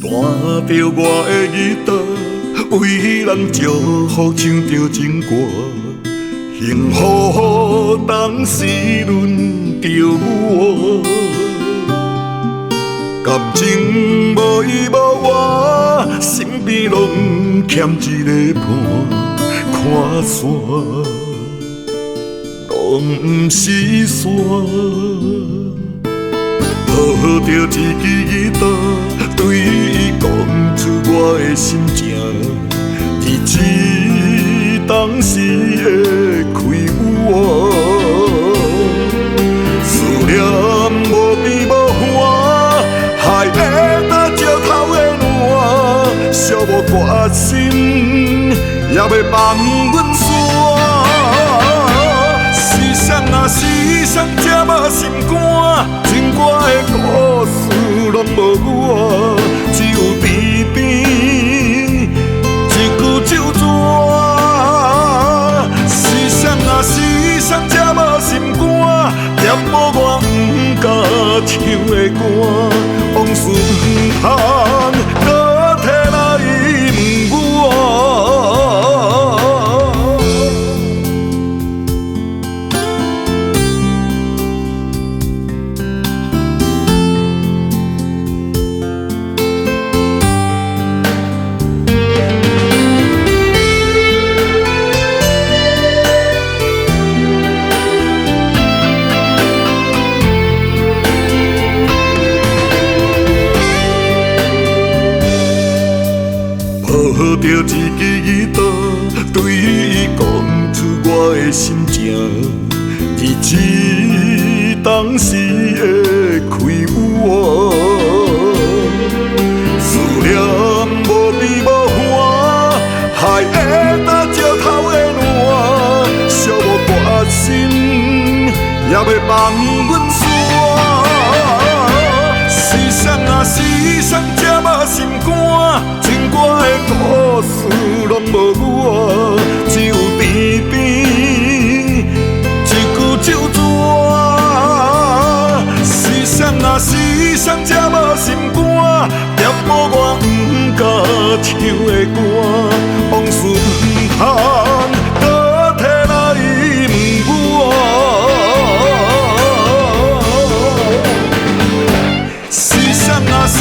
弹着我的吉他，为人祝福唱着情歌，幸福当时轮着我。感情无依无我，身边拢欠一个伴，看线拢不是线。抱着一支吉他，对伊讲出我的心情，日子当时会开我，思念无边无岸，海会打石头的烂，寂寞决心也要放阮线。时常啊时常，这么心肝，情歌的故事拢无我，只有甜甜一句酒泉。时常啊时常，这么心肝，念无我不敢唱的歌，往事不通搁提来问我。抱着一支吉他，对伊讲出我的心情，日子当时会开我，思念无边无岸，海会打石头的烂，寂寞决心也要放阮线。时常啊时常，这么心肝，情歌的故事拢无我，只有甜甜一句酒泉。时常啊时常，这么心肝，念无我不敢唱的歌，往事不通搁提来问我。时常啊时